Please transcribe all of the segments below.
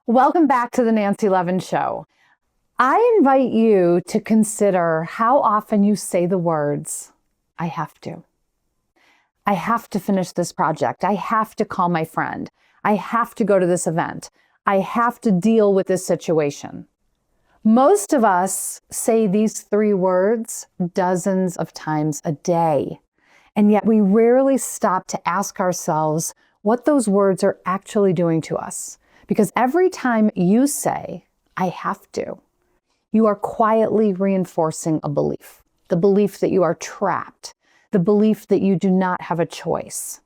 Welcome back to the Nancy Levin Show. I invite you to consider how often you say the words, I have to. I have to finish this project. I have to call my friend. I have to go to this event. I have to deal with this situation. Most of us say these three words dozens of times a day, and yet we rarely stop to ask ourselves what those words are actually doing to us. Because every time you say, I have to, you are quietly reinforcing a belief, the belief that you are trapped, the belief that you do not have a choice,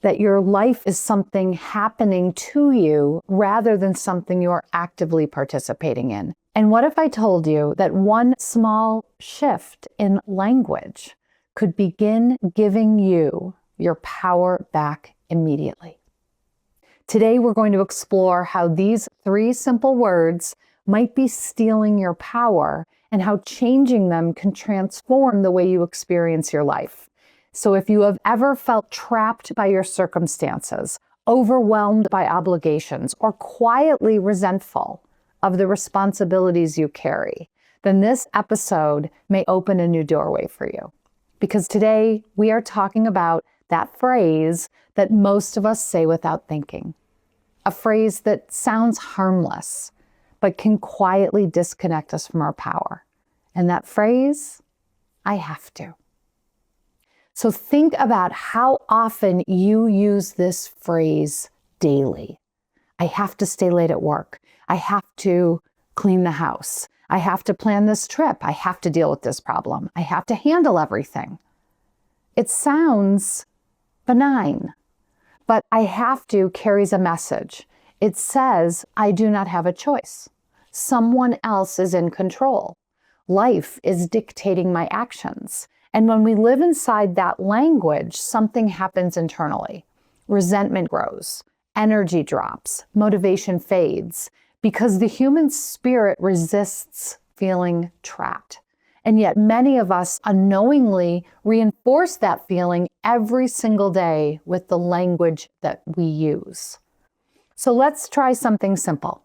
that your life is something happening to you rather than something you are actively participating in. And what if I told you that one small shift in language could begin giving you your power back immediately? Today, we're going to explore how these three simple words might be stealing your power and how changing them can transform the way you experience your life. So if you have ever felt trapped by your circumstances, overwhelmed by obligations, or quietly resentful of the responsibilities you carry, then this episode may open a new doorway for you. Because today, we are talking about that phrase that most of us say without thinking. A phrase that sounds harmless, but can quietly disconnect us from our power. And that phrase, I have to. So think about how often you use this phrase daily. I have to stay late at work. I have to clean the house. I have to plan this trip. I have to deal with this problem. I have to handle everything. It sounds benign, but I have to carries a message. It says, I do not have a choice. Someone else is in control. Life is dictating my actions. And when we live inside that language, something happens internally. Resentment grows, energy drops, motivation fades, because the human spirit resists feeling trapped. And yet many of us unknowingly reinforce that feeling every single day with the language that we use. So let's try something simple.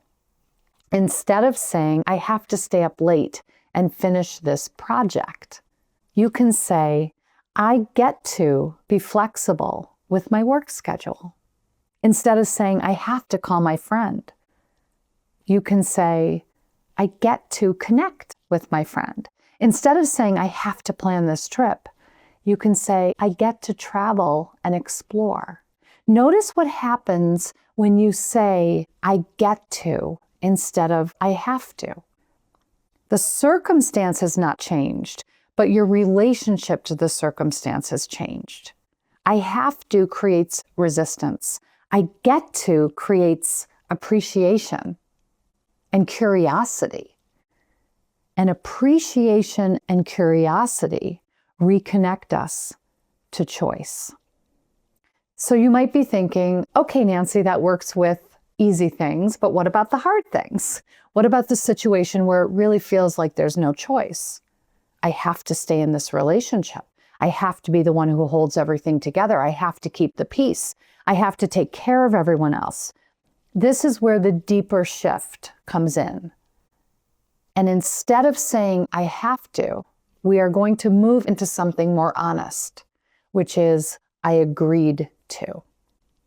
Instead of saying, I have to stay up late and finish this project, you can say, I get to be flexible with my work schedule. Instead of saying, I have to call my friend, you can say, I get to connect with my friend. Instead of saying, I have to plan this trip, you can say, I get to travel and explore. Notice what happens when you say, I get to, instead of, I have to. The circumstance has not changed, but your relationship to the circumstance has changed. I have to creates resistance. I get to creates appreciation and curiosity. And appreciation and curiosity reconnect us to choice. So you might be thinking, okay, Nancy, that works with easy things, but what about the hard things? What about the situation where it really feels like there's no choice? I have to stay in this relationship. I have to be the one who holds everything together. I have to keep the peace. I have to take care of everyone else. This is where the deeper shift comes in. And instead of saying, I have to, we are going to move into something more honest, which is, I agreed to.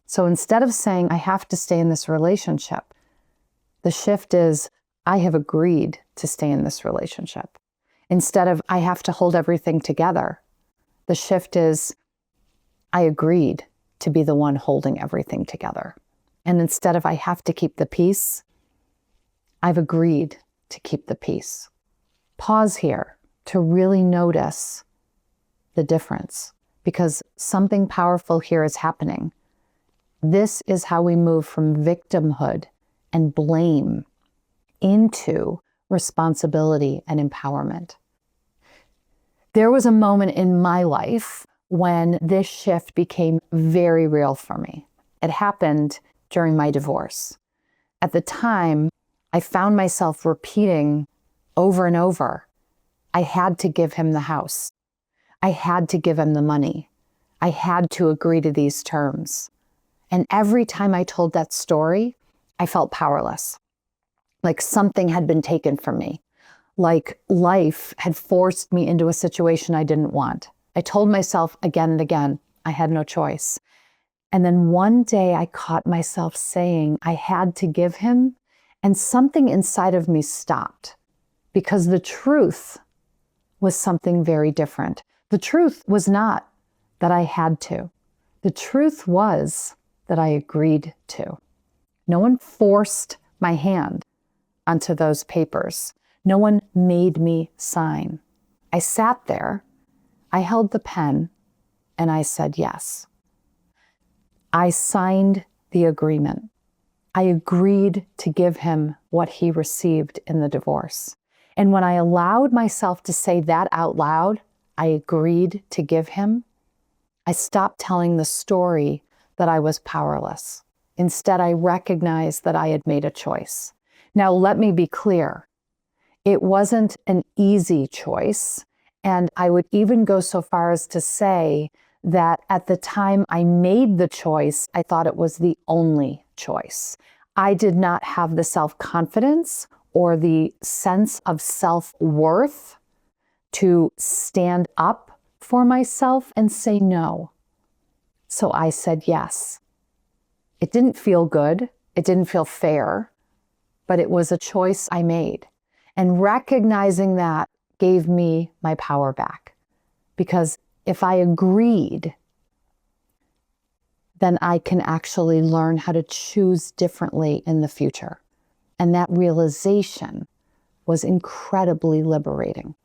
So instead of saying, I have to stay in this relationship, the shift is, I have agreed to stay in this relationship. Instead of, I have to hold everything together, the shift is, I agreed to be the one holding everything together. And instead of, I have to keep the peace, I've agreed to keep the peace. Pause here to really notice the difference, because something powerful here is happening. This is how we move from victimhood and blame into responsibility and empowerment. There was a moment in my life when this shift became very real for me. It happened during my divorce. At the time, I found myself repeating over and over, I had to give him the house. I had to give him the money. I had to agree to these terms. And every time I told that story, I felt powerless, like something had been taken from me, like life had forced me into a situation I didn't want. I told myself again and again, I had no choice. And then one day I caught myself saying I had to give him, and something inside of me stopped, because the truth was something very different. The truth was not that I had to. The truth was that I agreed to. No one forced my hand onto those papers. No one made me sign. I sat there, I held the pen, and I said yes. I signed the agreement. I agreed to give him what he received in the divorce. And when I allowed myself to say that out loud, I agreed to give him, I stopped telling the story that I was powerless. Instead, I recognized that I had made a choice. Now, let me be clear. It wasn't an easy choice. And I would even go so far as to say that at the time I made the choice, I thought it was the only choice. I did not have the self-confidence or the sense of self-worth to stand up for myself and say no. So I said yes. It didn't feel good. It didn't feel fair, but it was a choice I made. And recognizing that gave me my power back. Because if I agreed, then I can actually learn how to choose differently in the future. And that realization was incredibly liberating.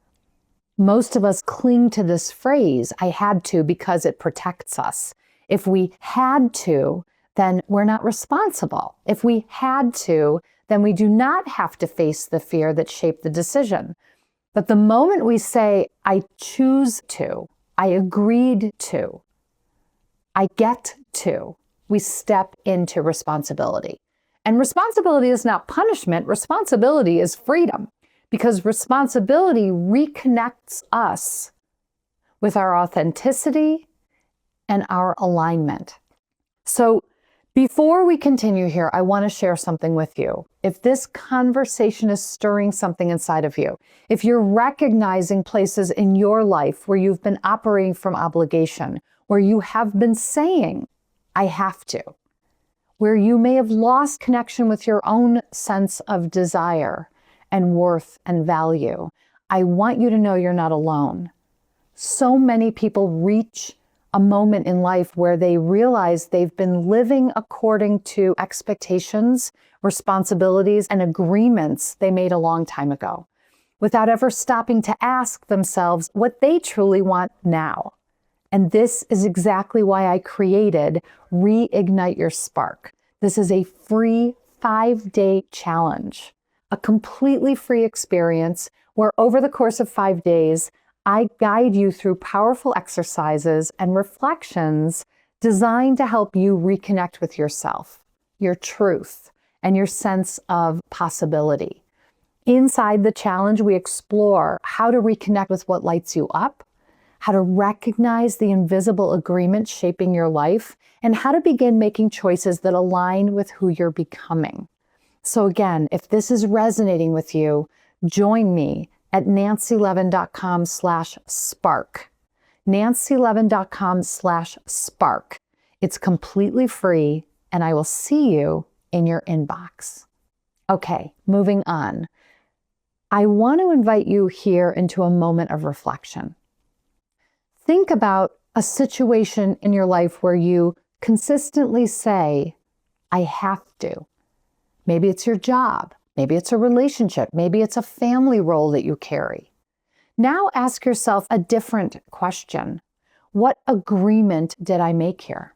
Most of us cling to this phrase, I had to, because it protects us. If we had to, then we're not responsible. If we had to, then we do not have to face the fear that shaped the decision. But the moment we say, I choose to, I agreed to, I get to, we step into responsibility. And responsibility is not punishment. Responsibility is freedom, because responsibility reconnects us with our authenticity and our alignment. So before we continue here, I want to share something with you. If this conversation is stirring something inside of you, if you're recognizing places in your life where you've been operating from obligation, where you have been saying, I have to, where you may have lost connection with your own sense of desire and worth and value, I want you to know you're not alone. So many people reach a moment in life where they realize they've been living according to expectations, responsibilities, and agreements they made a long time ago, without ever stopping to ask themselves what they truly want now. And this is exactly why I created Reignite Your Spark. This is a free 5-day challenge, a completely free experience where over the course of 5 days, I guide you through powerful exercises and reflections designed to help you reconnect with yourself, your truth, and your sense of possibility. Inside the challenge, we explore how to reconnect with what lights you up, how to recognize the invisible agreements shaping your life, and how to begin making choices that align with who you're becoming. So again, if this is resonating with you, join me at nancylevin.com/spark. nancylevin.com/spark. It's completely free, and I will see you in your inbox. Okay, moving on. I want to invite you here into a moment of reflection. Think about a situation in your life where you consistently say, I have to. Maybe it's your job. Maybe it's a relationship. Maybe it's a family role that you carry. Now ask yourself a different question. What agreement did I make here?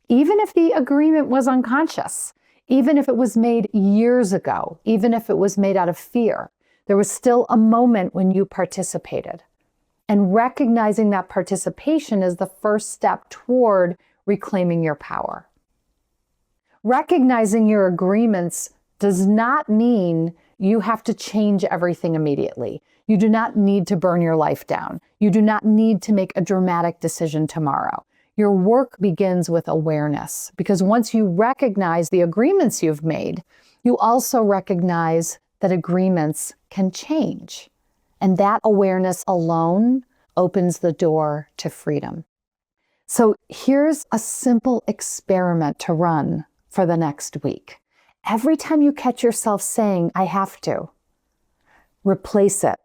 Even if the agreement was unconscious, even if it was made years ago, even if it was made out of fear, there was still a moment when you participated. And recognizing that participation is the first step toward reclaiming your power. Recognizing your agreements does not mean you have to change everything immediately. You do not need to burn your life down. You do not need to make a dramatic decision tomorrow. Your work begins with awareness, because once you recognize the agreements you've made, you also recognize that agreements can change. And that awareness alone opens the door to freedom. So here's a simple experiment to run for the next week. Every time you catch yourself saying, I have to, replace it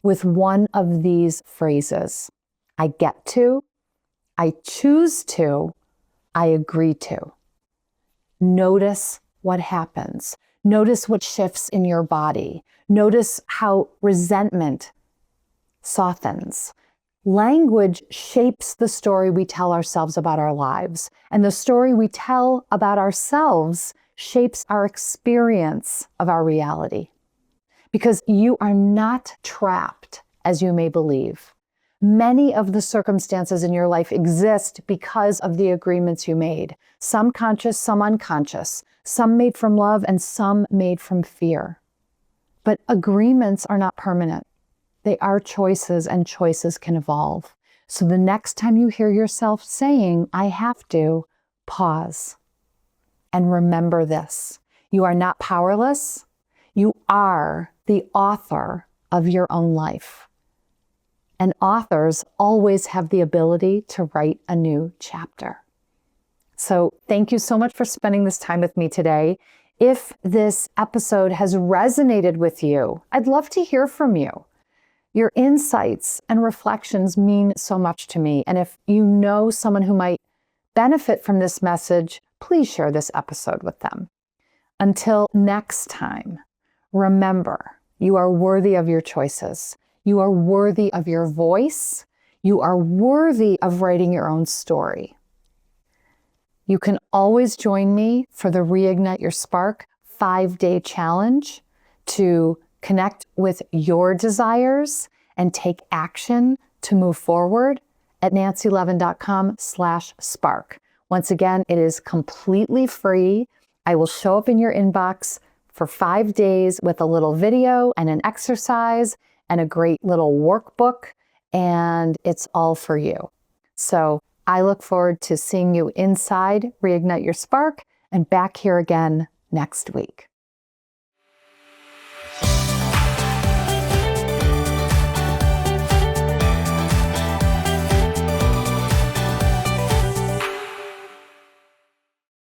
with one of these phrases. I get to, I choose to, I agree to. Notice what happens. Notice what shifts in your body. Notice how resentment softens. Language shapes the story we tell ourselves about our lives, and the story we tell about ourselves shapes our experience of our reality. Because you are not trapped as you may believe. Many of the circumstances in your life exist because of the agreements you made. Some conscious, some unconscious, some made from love and some made from fear. But agreements are not permanent. They are choices, and choices can evolve. So the next time you hear yourself saying, I have to, pause and remember this. You are not powerless. You are the author of your own life. And authors always have the ability to write a new chapter. So thank you so much for spending this time with me today. If this episode has resonated with you, I'd love to hear from you. Your insights and reflections mean so much to me. And if you know someone who might benefit from this message, please share this episode with them. Until next time, remember, you are worthy of your choices. You are worthy of your voice. You are worthy of writing your own story. You can always join me for the Reignite Your Spark 5-day challenge to connect with your desires and take action to move forward at nancylevin.com/spark. Once again, it is completely free. I will show up in your inbox for 5 days with a little video and an exercise and a great little workbook, and it's all for you. So I look forward to seeing you inside Reignite Your Spark and back here again next week.